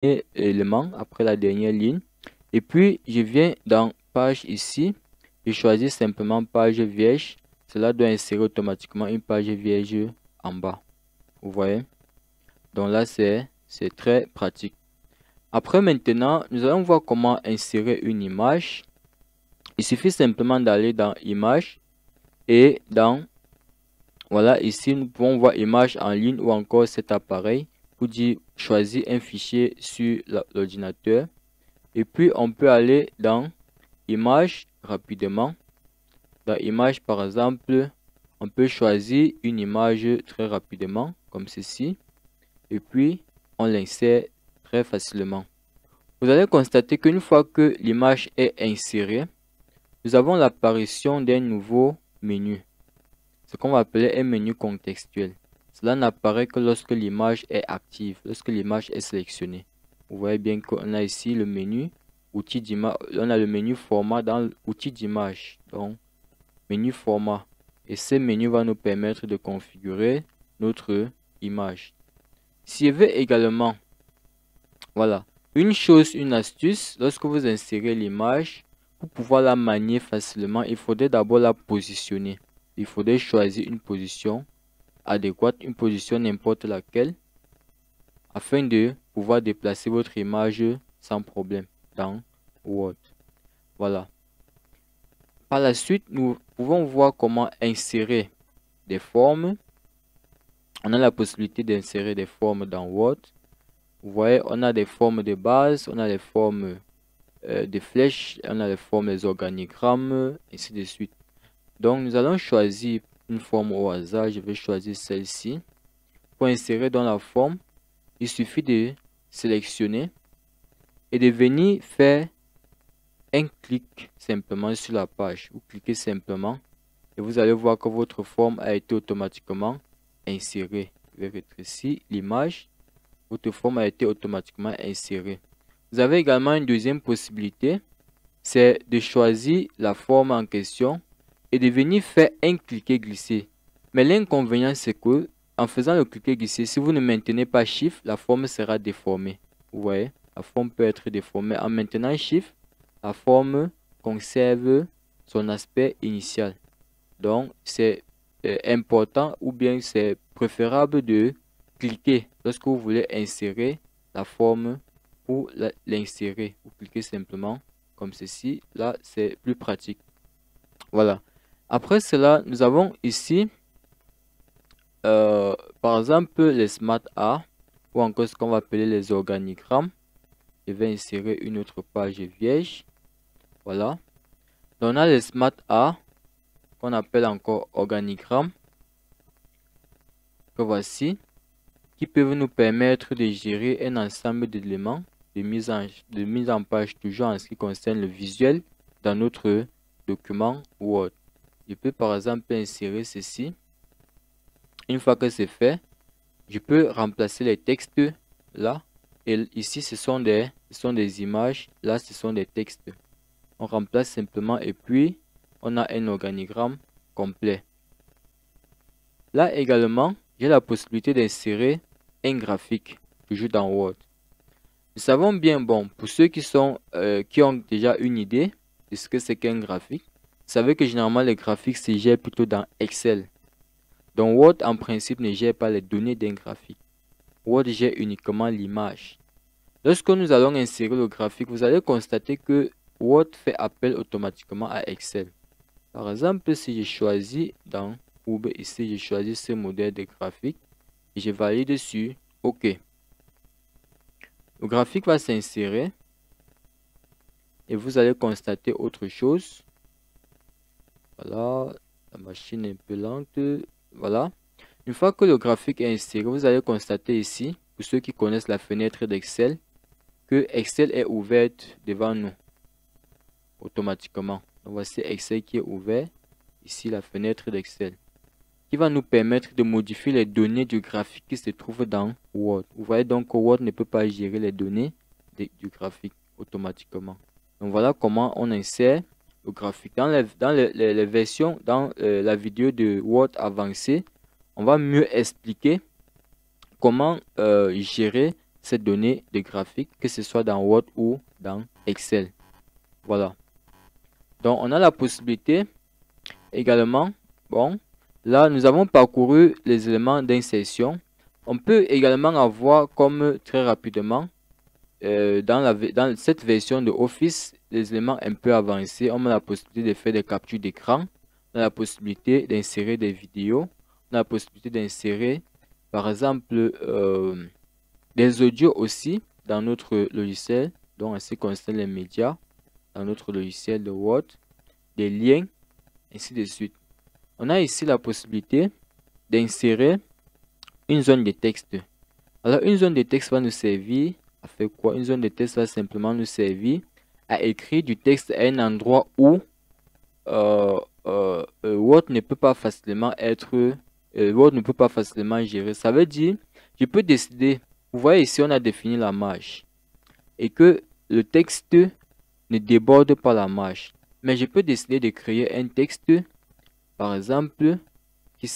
élément, après la dernière ligne. Et puis, je viens dans page ici. Je choisis simplement page vierge. Cela doit insérer automatiquement une page vierge en bas. Vous voyez? Donc là, c'est très pratique. Après, maintenant, nous allons voir comment insérer une image. Il suffit simplement d'aller dans Image et dans, voilà, ici, nous pouvons voir Image en ligne ou encore cet appareil pour dire choisir un fichier sur l'ordinateur. Et puis, on peut aller dans Image rapidement. Dans Image, par exemple, on peut choisir une image très rapidement, comme ceci. Et puis, on l'insère très facilement. Vous allez constater qu'une fois que l'image est insérée, nous avons l'apparition d'un nouveau menu, ce qu'on va appeler un menu contextuel. Cela n'apparaît que lorsque l'image est active, lorsque l'image est sélectionnée. Vous voyez bien qu'on a ici le menu outils d'image, on a le menu format dans l'outil d'image, donc menu format. Et ce menu va nous permettre de configurer notre image. Si je veux également, voilà, une chose, une astuce, lorsque vous insérez l'image, pour pouvoir la manier facilement, il faudrait d'abord la positionner. Il faudrait choisir une position adéquate, une position n'importe laquelle, afin de pouvoir déplacer votre image sans problème dans Word. Voilà. Par la suite, nous pouvons voir comment insérer des formes. On a la possibilité d'insérer des formes dans Word. Vous voyez, on a des formes de base, on a les formes des flèches, on a les formes des organigrammes, ainsi de suite. Donc, nous allons choisir une forme au hasard. Je vais choisir celle-ci. Pour insérer dans la forme, il suffit de sélectionner et de venir faire un clic simplement sur la page. Vous cliquez simplement et vous allez voir que votre forme a été automatiquement insérée. Je vais rétrécir l'image. Votre forme a été automatiquement insérée. Vous avez également une deuxième possibilité, c'est de choisir la forme en question et de venir faire un cliquer-glisser. Mais l'inconvénient, c'est que en faisant le cliquer-glisser, si vous ne maintenez pas Shift, la forme sera déformée. Vous voyez, la forme peut être déformée. En maintenant Shift, la forme conserve son aspect initial. Donc, c'est important ou bien c'est préférable de cliquer lorsque vous voulez insérer la forme pour l'insérer. Vous cliquez simplement comme ceci. Là, c'est plus pratique. Voilà. Après cela, nous avons ici, par exemple, les Smart A ou encore ce qu'on va appeler les organigrammes. Je vais insérer une autre page vierge. Voilà. Donc, on a les Smart A qu'on appelle encore organigrammes. Que voici, qui peuvent nous permettre de gérer un ensemble d'éléments de mise en page, toujours en ce qui concerne le visuel dans notre document Word. Je peux par exemple insérer ceci. Une fois que c'est fait, je peux remplacer les textes là. Et ici, ce sont des images. Là, ce sont des textes. On remplace simplement et puis on a un organigramme complet. Là également, j'ai la possibilité d'insérer un graphique, toujours dans Word. Nous savons bien, bon, pour ceux qui ont déjà une idée de ce que c'est qu'un graphique, vous savez que généralement les graphiques se gèrent plutôt dans Excel. Donc Word en principe ne gère pas les données d'un graphique. Word gère uniquement l'image. Lorsque nous allons insérer le graphique, vous allez constater que Word fait appel automatiquement à Excel. Par exemple, si je choisis dans ici, je choisis ce modèle de graphique et je valide sur OK. Le graphique va s'insérer et vous allez constater autre chose. Voilà, la machine est un peu lente. Voilà. Une fois que le graphique est inséré, vous allez constater ici, pour ceux qui connaissent la fenêtre d'Excel, que Excel est ouverte devant nous automatiquement. Donc voici Excel qui est ouvert. Ici, la fenêtre d'Excel, qui va nous permettre de modifier les données du graphique qui se trouve dans Word. Vous voyez donc que Word ne peut pas gérer les données du graphique automatiquement. Donc voilà comment on insère le graphique. Dans les versions, dans la vidéo de Word avancée, on va mieux expliquer comment gérer cette donnée de graphique, que ce soit dans Word ou dans Excel. Voilà. Donc, on a la possibilité également, bon, là, nous avons parcouru les éléments d'insertion. On peut également avoir comme très rapidement, dans cette version de Office, les éléments un peu avancés, on a la possibilité de faire des captures d'écran, on a la possibilité d'insérer des vidéos, on a la possibilité d'insérer, par exemple, des audios aussi dans notre logiciel, donc en ce qui concerne les médias, dans notre logiciel de Word, des liens, ainsi de suite. On a ici la possibilité d'insérer une zone de texte. Alors, une zone de texte va nous servir à faire quoi? Une zone de texte va simplement nous servir à écrire du texte à un endroit où Word ne peut pas facilement Word ne peut pas facilement gérer. Ça veut dire, je peux décider, vous voyez ici, on a défini la marge et que le texte ne déborde pas la marge. Mais je peux décider de créer un texte, par exemple, qui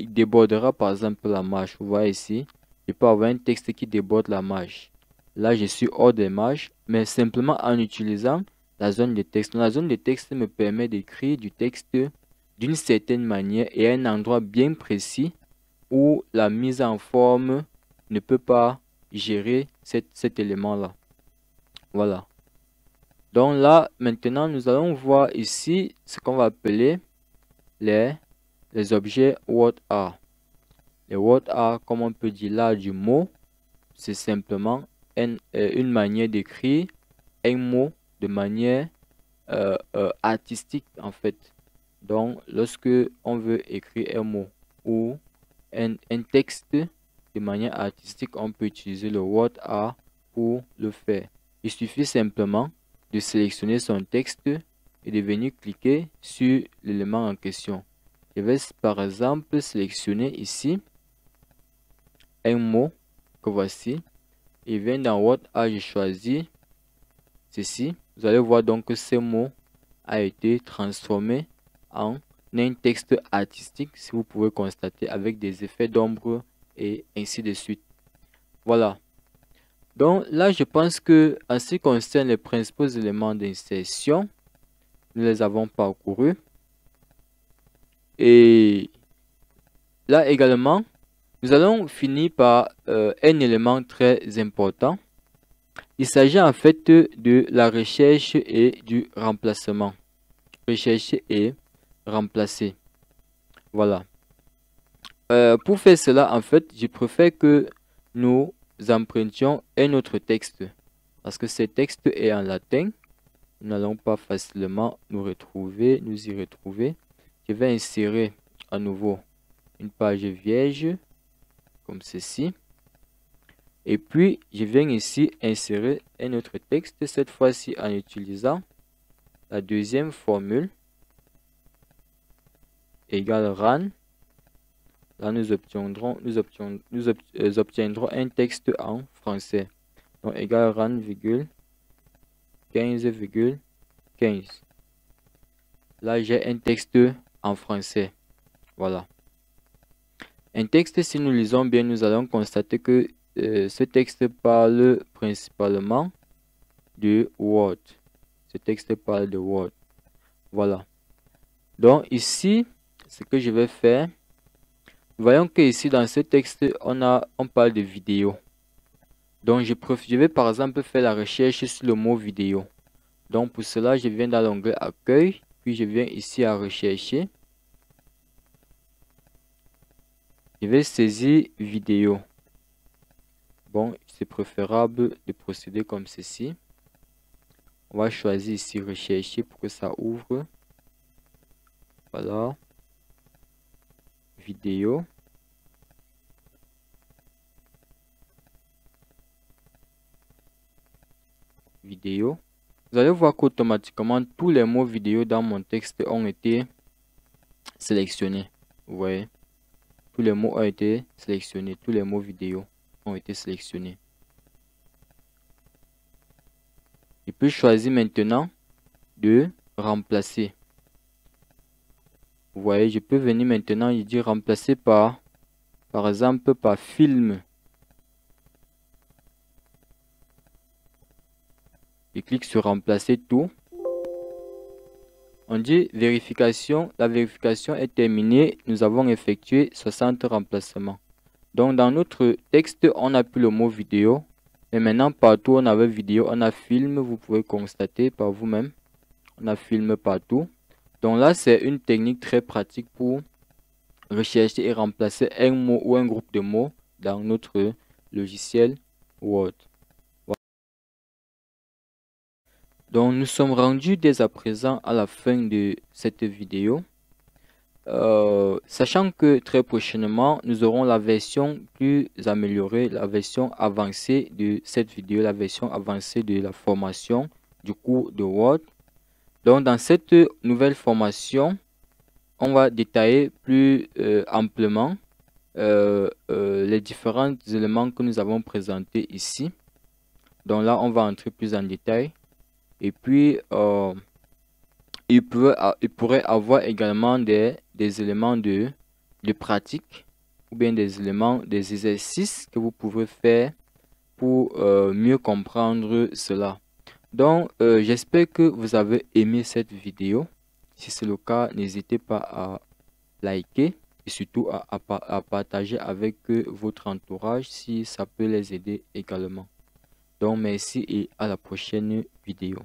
débordera par exemple la marge. Vous voyez ici, je peux avoir un texte qui déborde la marge. Là, je suis hors des marges, mais simplement en utilisant la zone de texte. La zone de texte me permet d'écrire du texte d'une certaine manière et à un endroit bien précis où la mise en forme ne peut pas gérer cet élément-là. Voilà. Donc là, maintenant, nous allons voir ici ce qu'on va appeler les objets WordArt. Les WordArt, comme on peut dire là du mot, c'est simplement une manière d'écrire un mot de manière artistique en fait. Donc, lorsque on veut écrire un mot ou un texte de manière artistique, on peut utiliser le WordArt pour le faire. Il suffit simplement de sélectionner son texte et de venir cliquer sur l'élément en question. Je vais par exemple sélectionner ici un mot que voici. Et vient dans WordArt, je choisis ceci. Vous allez voir donc que ce mot a été transformé en un texte artistique, si vous pouvez constater, avec des effets d'ombre et ainsi de suite. Voilà. Donc là, je pense que en ce qui concerne les principaux éléments d'insertion, nous les avons parcourus. Et là également, nous allons finir par un élément très important. Il s'agit en fait de la recherche et du remplacement. Rechercher et remplacer. Voilà. Pour faire cela, en fait, je préfère que nous empruntions un autre texte. Parce que ce texte est en latin. Nous n'allons pas facilement nous y retrouver. Je vais insérer à nouveau une page vierge, comme ceci. Et puis, je viens ici insérer un autre texte, cette fois-ci en utilisant la deuxième formule, égale ran. Là, nous obtiendrons un texte en français. Donc, égale ran, 15,15. Là, j'ai un texte en français. Voilà. Un texte, si nous lisons bien, nous allons constater que ce texte parle principalement de Word. Ce texte parle de Word. Voilà. Donc ici, ce que je vais faire, voyons que ici dans ce texte, on parle de vidéo. Donc je vais par exemple faire la recherche sur le mot vidéo. Donc pour cela, je viens dans l'onglet accueil, puis je viens ici à rechercher. Je vais saisir vidéo. Bon, c'est préférable de procéder comme ceci. On va choisir ici rechercher pour que ça ouvre. Voilà. Vidéo. Vidéo. Vous allez voir qu'automatiquement tous les mots vidéo dans mon texte ont été sélectionnés. Vous voyez. Tous les mots ont été sélectionnés. Tous les mots vidéo ont été sélectionnés. Je peux choisir maintenant de remplacer. Vous voyez, je peux venir maintenant et dire remplacer par par exemple par film. Je clique sur remplacer tout. On dit vérification. La vérification est terminée. Nous avons effectué 60 remplacements. Donc dans notre texte, on a plus le mot vidéo. Et maintenant partout on avait vidéo, on a film. Vous pouvez constater par vous-même. On a film partout. Donc là, c'est une technique très pratique pour rechercher et remplacer un mot ou un groupe de mots dans notre logiciel Word. Donc nous sommes rendus dès à présent à la fin de cette vidéo. Sachant que très prochainement, nous aurons la version plus améliorée, la version avancée de cette vidéo, la version avancée de la formation du cours de Word. Donc dans cette nouvelle formation, on va détailler plus amplement les différents éléments que nous avons présentés ici. Donc là, on va entrer plus en détail. Et puis, il pourrait avoir également des éléments de pratique ou bien des éléments, des exercices que vous pouvez faire pour mieux comprendre cela. Donc, j'espère que vous avez aimé cette vidéo. Si c'est le cas, n'hésitez pas à liker et surtout à partager avec votre entourage si ça peut les aider également. Donc, merci et à la prochaine vidéo.